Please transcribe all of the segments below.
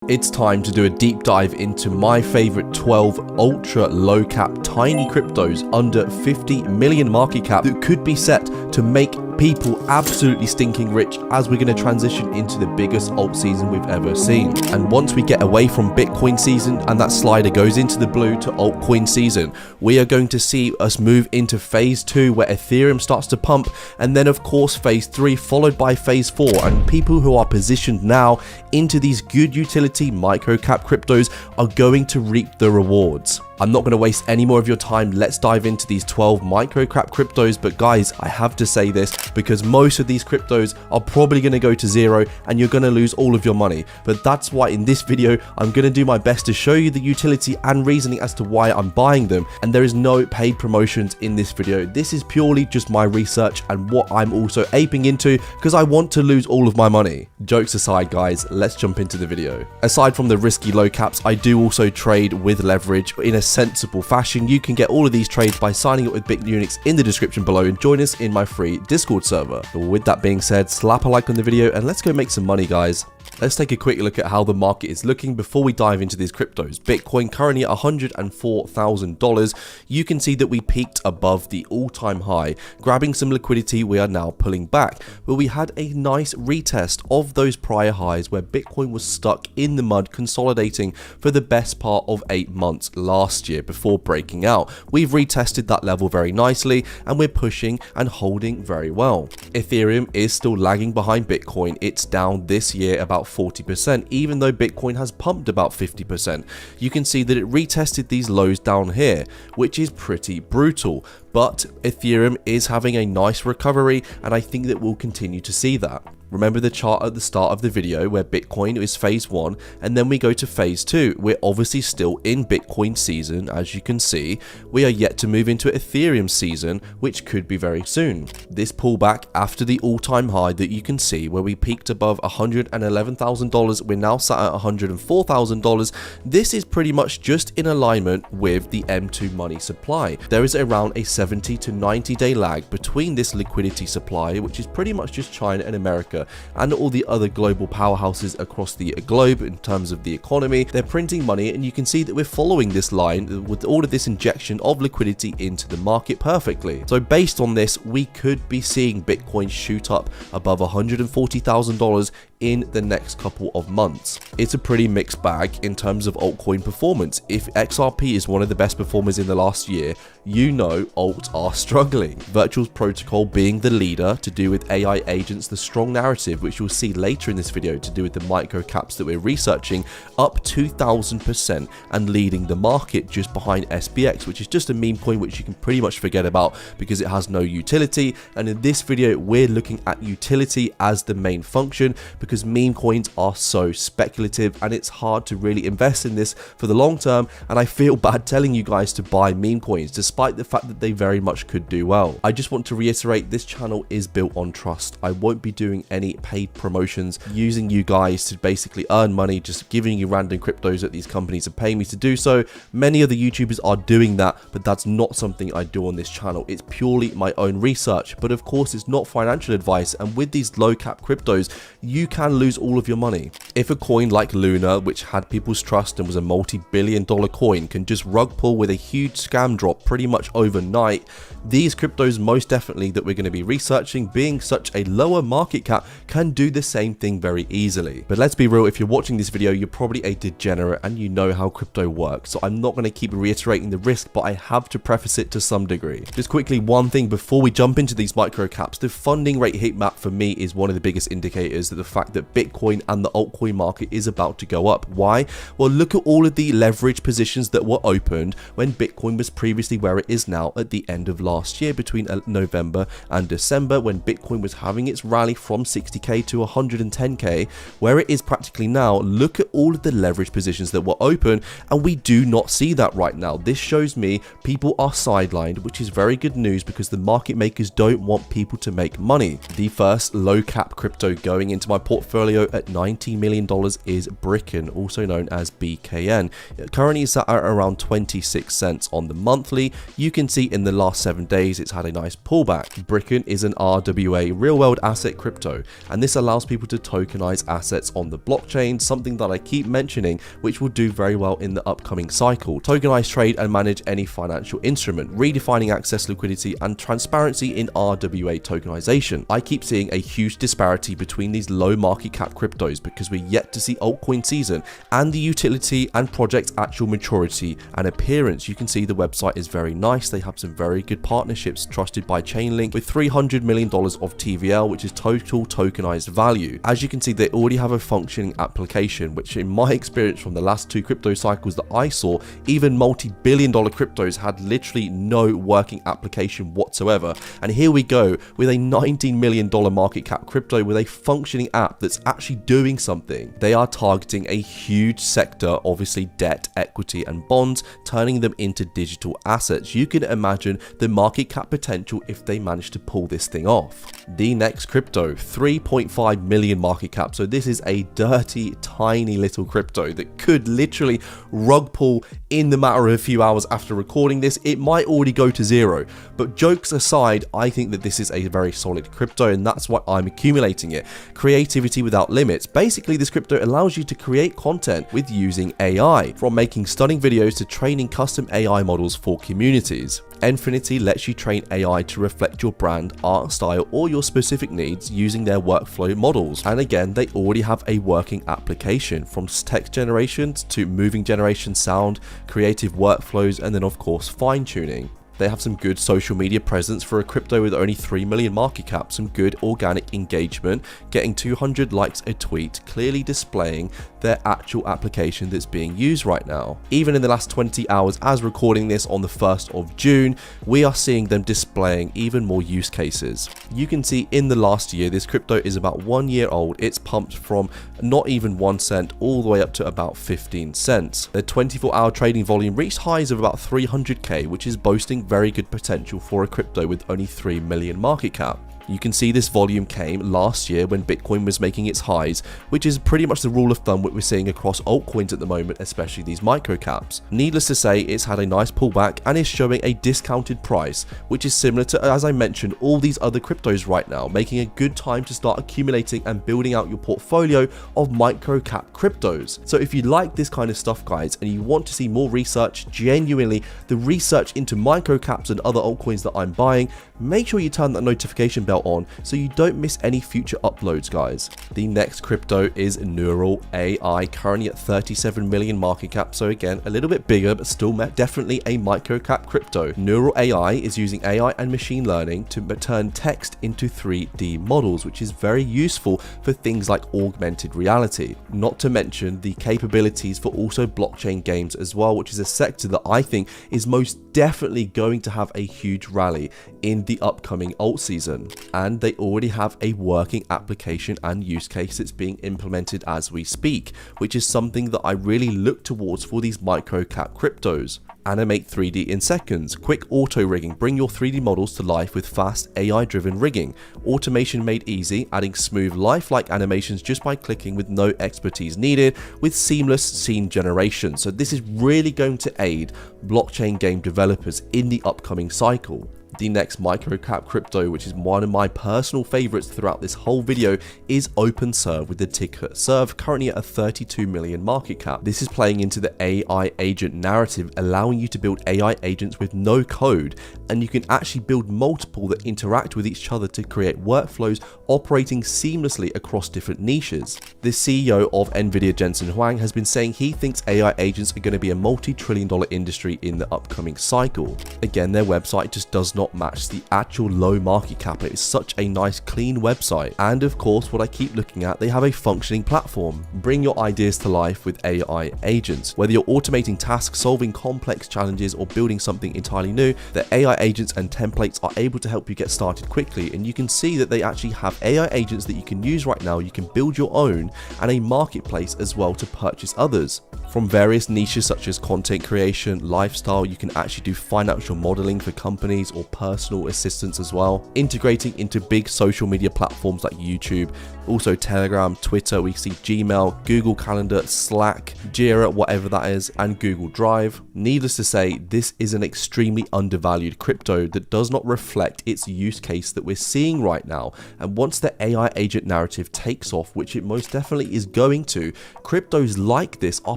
It's time to do a deep dive into my favorite 12 ultra low cap tiny cryptos under 50 million market cap that could be set to make people absolutely stinking rich as we're going to transition into the biggest alt season we've ever seen. And once we get away from Bitcoin season and that slider goes into the blue to altcoin season, we are going to see us move into phase 2 where Ethereum starts to pump, and then of course phase 3 followed by phase 4, and people who are positioned now into these good utility micro cap cryptos are going to reap the rewards. I'm not going to waste any more of your time. Let's dive into these 12 micro cap cryptos. But guys, I have to say this because most of these cryptos are probably going to go to zero and you're going to lose all of your money. But that's why in this video, I'm going to do my best to show you the utility and reasoning as to why I'm buying them. And there is no paid promotions in this video. This is purely just my research and what I'm also aping into because I want to lose all of my money. Jokes aside, guys, let's jump into the video. Aside from the risky low caps, I do also trade with leverage in a sensible fashion. You can get all of these trades by signing up with BitUnix in the description below and join us in my free Discord server. But with that being said, slap a like on the video and let's go make some money, guys. Let's take a quick look at how the market is looking before we dive into these cryptos. Bitcoin currently at $104,000. You can see that we peaked above the all-time high. Grabbing some liquidity, we are now pulling back. But we had a nice retest of those prior highs where Bitcoin was stuck in the mud, consolidating for the best part of 8 months last year before breaking out. We've retested that level very nicely and we're pushing and holding very well. Ethereum is still lagging behind Bitcoin. It's down this year about 40%, even though Bitcoin has pumped about 50%. You can see that it retested these lows down here, which is pretty brutal. But Ethereum is having a nice recovery, and I think that we'll continue to see that. Remember the chart at the start of the video where Bitcoin is phase 1 and then we go to phase 2. We're obviously still in Bitcoin season, as you can see. We are yet to move into Ethereum season, which could be very soon. This pullback after the all-time high that you can see where we peaked above $111,000, we're now sat at $104,000. This is pretty much just in alignment with the M2 money supply. There is around a 70 to 90 day lag between this liquidity supply, which is pretty much just China and America, and all the other global powerhouses across the globe in terms of the economy. They're printing money, and you can see that we're following this line with all of this injection of liquidity into the market perfectly. So based on this, we could be seeing Bitcoin shoot up above $140,000 in the next couple of months. It's a pretty mixed bag in terms of altcoin performance. If XRP is one of the best performers in the last year, you know alts are struggling. Virtual protocol being the leader to do with AI agents, the strong narrative, which you'll see later in this video to do with the micro caps that we're researching, up 2000% and leading the market just behind SBX, which is just a meme coin which you can pretty much forget about because it has no utility. And in this video, we're looking at utility as the main function because meme coins are so speculative and it's hard to really invest in this for the long term. And I feel bad telling you guys to buy meme coins despite the fact that they very much could do well. I just want to reiterate, this channel is built on trust. I won't be doing any paid promotions using you guys to basically earn money, just giving you random cryptos that these companies are paying me to do so. Many other YouTubers are doing that, but that's not something I do on this channel. It's purely my own research, but of course it's not financial advice, and with these low cap cryptos you can lose all of your money. If a coin like Luna, which had people's trust and was a multi-billion-dollar coin, can just rug pull with a huge scam drop pretty much overnight, these cryptos most definitely that we're going to be researching, being such a lower market cap, can do the same thing very easily. But let's be real, if you're watching this video, you're probably a degenerate and you know how crypto works, so I'm not going to keep reiterating the risk, but I have to preface it to some degree. Just quickly, one thing before we jump into these micro caps, the funding rate heat map for me is one of the biggest indicators that the fact that Bitcoin and the altcoin market is about to go up. Why? Well, look at all of the leverage positions that were opened when Bitcoin was previously where it is now at the end of last year, between November and December, when Bitcoin was having its rally from 60k to 110k, where it is practically now. Look at all of the leverage positions that were open, and we do not see that right now. This shows me people are sidelined, which is very good news because the market makers don't want people to make money. The first low cap crypto going into my portfolio portfolio at $90 million is Bricken, also known as BKN. It currently is at around 26 cents on the monthly. You can see in the last 7 days it's had a nice pullback. Bricken is an RWA real-world asset crypto, and this allows people to tokenize assets on the blockchain, something that I keep mentioning, which will do very well in the upcoming cycle. Tokenize, trade, and manage any financial instrument, redefining access, liquidity, and transparency in RWA tokenization. I keep seeing a huge disparity between these low market cap cryptos because we're yet to see altcoin season and the utility and project's actual maturity and appearance. You can see the website is very nice. They have some very good partnerships trusted by Chainlink with $300 million of TVL, which is total tokenized value. As you can see, they already have a functioning application, which in my experience from the last 2 crypto cycles that I saw, even multi-billion dollar cryptos had literally no working application whatsoever. And here we go with a $19 million market cap crypto with a functioning app that's actually doing something. They are targeting a huge sector, obviously debt, equity, and bonds, turning them into digital assets. You can imagine the market cap potential if they manage to pull this thing off. The next crypto, 3.5 million market cap. So this is a dirty, tiny little crypto that could literally rug pull in the matter of a few hours after recording this. It might already go to zero, but jokes aside, I think that this is a very solid crypto, and that's why I'm accumulating it. Creativity without limits. Basically, this crypto allows you to create content with using AI, from making stunning videos to training custom AI models for communities. Infinity lets you train AI to reflect your brand, art style, or your specific needs using their workflow models. And again, they already have a working application, from text generations to moving generation, sound, creative workflows, and then of course fine-tuning. They have some good social media presence for a crypto with only 3 million market cap, some good organic engagement, getting 200 likes a tweet, clearly displaying their actual application that's being used right now. Even in the last 20 hours as recording this on the 1st of June, we are seeing them displaying even more use cases. You can see in the last year, this crypto is about 1 year old. It's pumped from not even 1 cent all the way up to about 15 cents. Their 24-hour trading volume reached highs of about 300k, which is boasting very good potential for a crypto with only 3 million market cap. You can see this volume came last year when Bitcoin was making its highs, which is pretty much the rule of thumb what we're seeing across altcoins at the moment, especially these micro caps. Needless to say, it's had a nice pullback and is showing a discounted price, which is similar to, as I mentioned, all these other cryptos right now, making a good time to start accumulating and building out your portfolio of micro cap cryptos. So if you like this kind of stuff, guys, and you want to see more research, genuinely the research into micro caps and other altcoins that I'm buying, make sure you turn that notification bell on so you don't miss any future uploads, guys. The next crypto is Neural AI, currently at 37 million market cap, so again a little bit bigger but still definitely a micro cap crypto. Neural AI is using AI and machine learning to turn text into 3D models, which is very useful for things like augmented reality, not to mention the capabilities for also blockchain games as well, which is a sector that I think is most definitely going to have a huge rally in the upcoming alt season. And they already have a working application and use case that's being implemented as we speak, which is something that I really look towards for these micro cap cryptos. Animate 3D in seconds, quick auto rigging, bring your 3D models to life with fast AI driven rigging, automation made easy, adding smooth lifelike animations just by clicking with no expertise needed, with seamless scene generation. So this is really going to aid blockchain game developers in the upcoming cycle. The next microcap crypto, which is one of my personal favorites throughout this whole video, is OpenServe with the ticker SERV, currently at a 32 million market cap. This is playing into the AI agent narrative, allowing you to build AI agents with no code, and you can actually build multiple that interact with each other to create workflows operating seamlessly across different niches. The CEO of Nvidia, Jensen Huang, has been saying he thinks AI agents are going to be a multi-trillion-dollar industry in the upcoming cycle. Again, their website just does not match the actual low market cap. It is such a nice clean website, and of course what I keep looking at, they have a functioning platform. Bring your ideas to life with AI agents. Whether you're automating tasks, solving complex challenges, or building something entirely new, the AI agents and templates are able to help you get started quickly, and you can see that they actually have AI agents that you can use right now. You can build your own, and a marketplace as well to purchase others. From various niches such as content creation, lifestyle, you can actually do financial modeling for companies or personal assistants as well, integrating into big social media platforms like YouTube, also Telegram, Twitter. We see Gmail, Google Calendar, Slack, Jira, whatever that is, and Google Drive. Needless to say, this is an extremely undervalued crypto that does not reflect its use case that we're seeing right now. And once the AI agent narrative takes off, which it most definitely is going to, cryptos like this are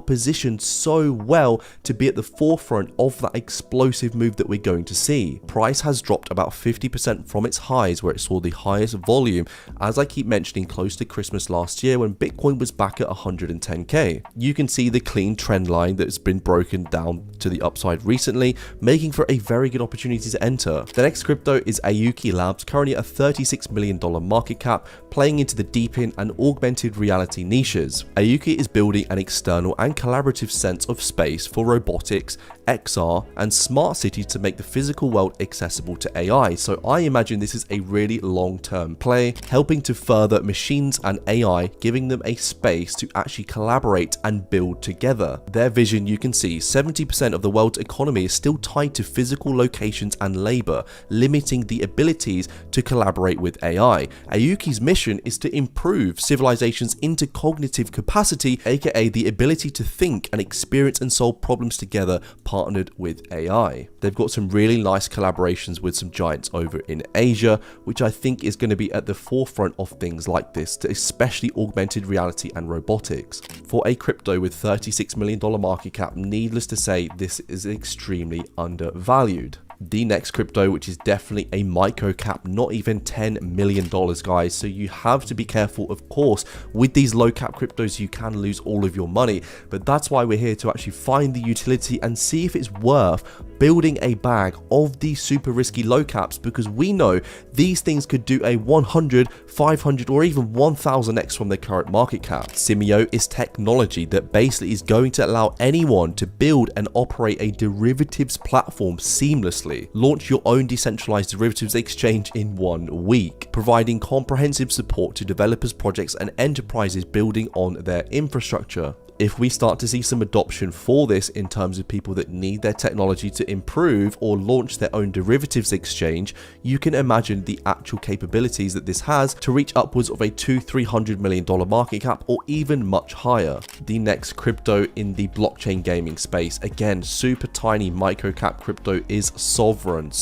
positioned so well to be at the forefront of that explosive move that we're going to see. Price has dropped about 50% from its highs, where it saw the highest volume, as I keep mentioning, close to Christmas last year when Bitcoin was back at 110k. You can see the clean trend line that's been broken down to the upside recently, making for a very good opportunity to enter. The next crypto is Ayuki Labs, currently at a $36 million market cap, playing into the deep-in and augmented reality niches. Ayuki is building an external and collaborative sense of space for robotics, XR, and smart cities to make the physical world accessible to AI. So I imagine this is a really long-term play, helping to further machines and AI, giving them a space to actually collaborate and build together. Their vision, you can see 70% of the world's economy is still tied to physical locations and labor, limiting the abilities to collaborate with AI. Ayuki's mission is to improve civilization's intercognitive capacity, aka the ability to think and experience and solve problems together, partnered with AI. They've got some really nice collaborations with some giants over in Asia, which I think is going to be at the forefront of things like this, especially augmented reality and robotics. For a crypto with $36 million market cap, needless to say, this is extremely undervalued. The next crypto, which is definitely a micro cap, not even $10 million, guys. So you have to be careful, of course. With these low cap cryptos, you can lose all of your money. But that's why we're here to actually find the utility and see if it's worth building a bag of these super risky low caps, because we know these things could do a 100, 500, or even 1000x from their current market cap. Simio is technology that basically is going to allow anyone to build and operate a derivatives platform seamlessly. Launch your own decentralized derivatives exchange in 1 week, providing comprehensive support to developers, projects, and enterprises building on their infrastructure. If we start to see some adoption for this in terms of people that need their technology to improve or launch their own derivatives exchange, you can imagine the actual capabilities that this has to reach upwards of a $200-300 million market cap or even much higher. The next crypto in the blockchain gaming space, again, super tiny micro cap crypto, is Sovereign,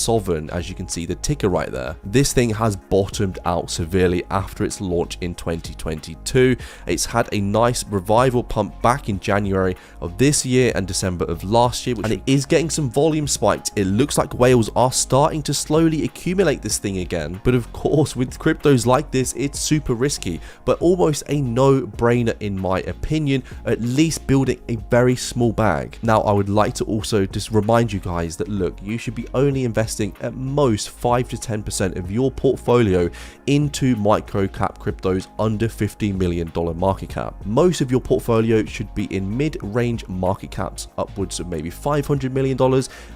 as you can see the ticker right there. This thing has bottomed out severely after its launch in 2022. It's had a nice revival pump back in January of this year and December of last year, and it is getting some volume spiked. It looks like whales are starting to slowly accumulate this thing again. But of course, with cryptos like this, it's super risky, but almost a no-brainer in my opinion, at least building a very small bag. Now, I would like to also just remind you guys that, look, you should be only investing at most 5 to 10% of your portfolio into micro cap cryptos under $50 million market cap. Most of your portfolio should be in mid-range market caps upwards of maybe $500 million,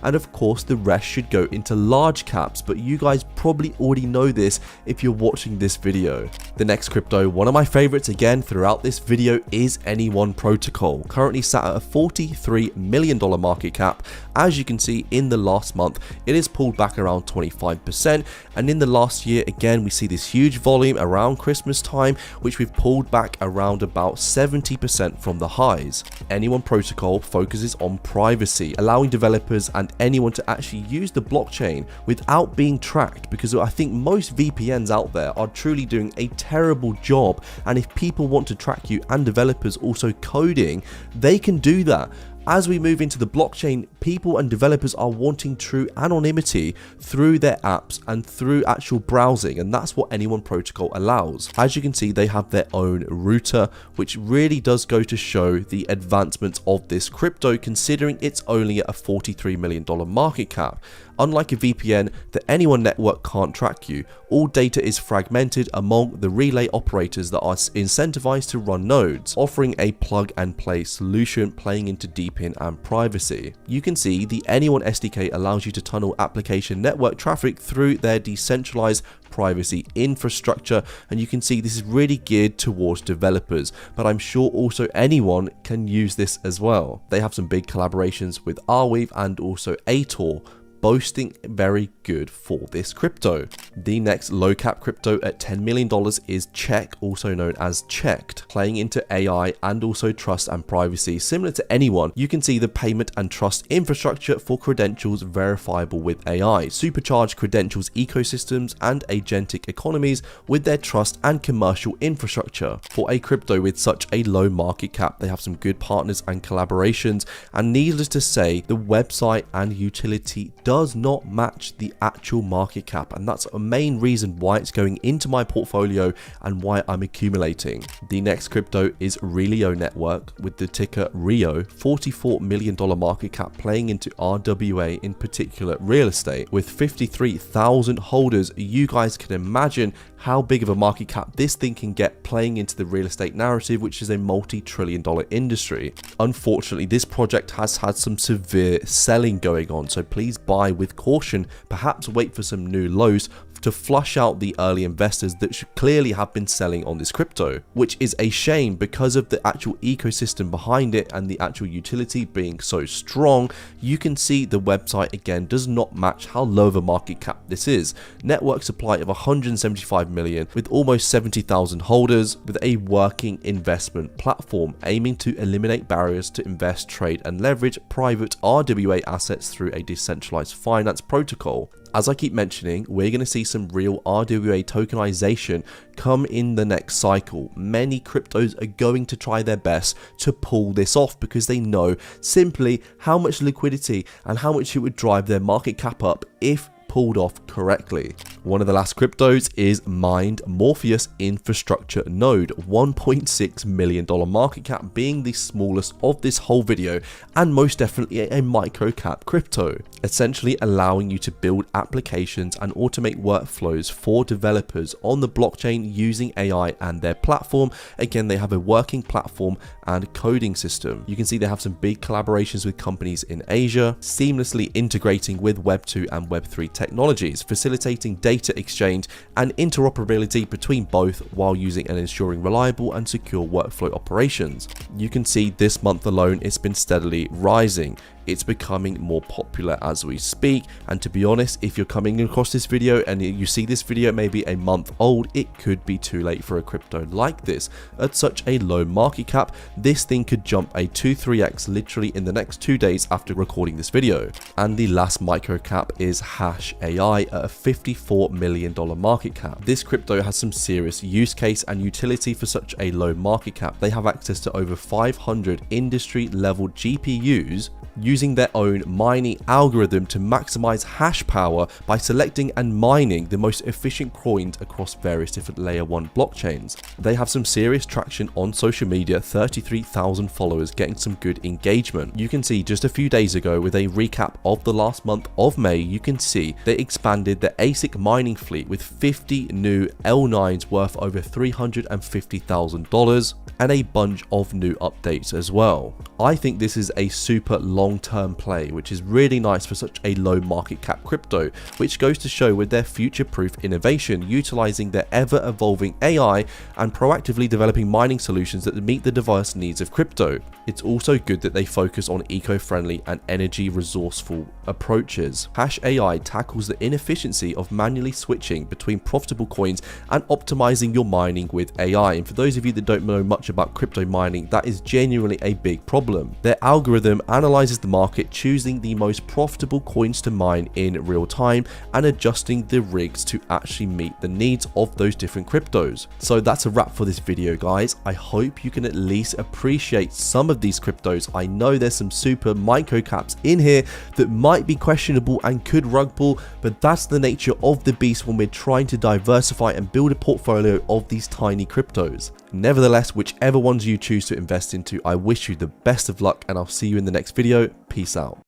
and of course the rest should go into large caps, but you guys probably already know this if you're watching this video. The next crypto, one of my favorites again throughout this video, is Anyone Protocol, currently sat at a $43 million market cap. As you can see, in the last month it is pulled back around 25%, and in the last year again we see this huge volume around Christmas time, which we've pulled back around about 70% from the highs. Anyone Protocol focuses on privacy, allowing developers and anyone to actually use the blockchain without being tracked, because I think most VPNs out there are truly doing a terrible job, and if people want to track you and developers also coding, they can do that. As we move into the blockchain, people and developers are wanting true anonymity through their apps and through actual browsing, and that's what Anyone Protocol allows. As you can see, they have their own router, which really does go to show the advancements of this crypto, considering it's only at a $43 million market cap. Unlike a VPN, the Anyone network can't track you. All data is fragmented among the relay operators that are incentivized to run nodes, offering a plug-and-play solution playing into deep-in and privacy. You can see the Anyone SDK allows you to tunnel application network traffic through their decentralized privacy infrastructure, and you can see this is really geared towards developers, but I'm sure also anyone can use this as well. They have some big collaborations with Arweave and also Ator. boasting very good for this crypto. The next low cap crypto at $10 million is Check, also known as Checked. Playing into AI and also trust and privacy, similar to anyone, you can see the payment and trust infrastructure for credentials verifiable with AI, supercharged credentials ecosystems and agentic economies with their trust and commercial infrastructure. For a crypto with such a low market cap, they have some good partners and collaborations, and needless to say, the website and utility does not match the actual market cap, and that's a main reason why it's going into my portfolio and why I'm accumulating. The next crypto is Relio Network with the ticker Rio, $44 million market cap, playing into RWA, in particular real estate. With 53,000 holders, you guys can imagine how big of a market cap this thing can get, playing into the real estate narrative, which is a multi-trillion-dollar industry. Unfortunately, this project has had some severe selling going on, so please buy with caution, perhaps wait for some new lows to flush out the early investors that should clearly have been selling on this crypto, which is a shame because of the actual ecosystem behind it and the actual utility being so strong. You can see the website again does not match how low of a market cap this is. Network supply of 175 million with almost 70,000 holders, with a working investment platform aiming to eliminate barriers to invest, trade and leverage private RWA assets through a decentralized finance protocol. As I keep mentioning, we're going to see some real RWA tokenization come in the next cycle. Many cryptos are going to try their best to pull this off because they know simply how much liquidity and how much it would drive their market cap up if pulled off correctly. One of the last cryptos is Mind Morpheus Infrastructure Node, $1.6 million market cap, being the smallest of this whole video and most definitely a micro cap crypto, essentially allowing you to build applications and automate workflows for developers on the blockchain using AI and their platform. Again, they have a working platform and coding system. You can see they have some big collaborations with companies in Asia, seamlessly integrating with Web 2 and Web 3 technologies, facilitating data exchange and interoperability between both while using and ensuring reliable and secure workflow operations. You can see this month alone it's been steadily rising. It's becoming more popular as we speak, and to be honest, if you're coming across this video and you see this video maybe a month old, it could be too late for a crypto like this. At such a low market cap, this thing could jump a 2-3x literally in the next 2 days after recording this video. And the last micro cap is Hash AI at a $54 million market cap. This crypto has some serious use case and utility for such a low market cap. They have access to over 500 industry level GPUs, using their own mining algorithm to maximize hash power by selecting and mining the most efficient coins across various different layer 1 blockchains. They have some serious traction on social media, 33,000 followers, getting some good engagement. You can see just a few days ago with a recap of the last month of May, you can see they expanded the ASIC mining fleet with 50 new L9s worth over $350,000 and a bunch of new updates as well. I think this is a super long-term play, which is really nice for such a low market cap crypto, which goes to show with their future-proof innovation, utilizing their ever-evolving AI and proactively developing mining solutions that meet the diverse needs of crypto. It's also good that they focus on eco-friendly and energy resourceful approaches. Hash AI tackles the inefficiency of manually switching between profitable coins and optimizing your mining with AI. And for those of you that don't know much about crypto mining, that is genuinely a big problem. Their algorithm analyzes the market, choosing the most profitable coins to mine in real time and adjusting the rigs to actually meet the needs of those different cryptos. So that's a wrap for this video, guys. I hope you can at least appreciate some of these cryptos. I know there's some super micro caps in here that might be questionable and could rug pull, but that's the nature of the beast when we're trying to diversify and build a portfolio of these tiny cryptos. Nevertheless, whichever ones you choose to invest into, I wish you the best of luck, and I'll see you in the next video. Peace out.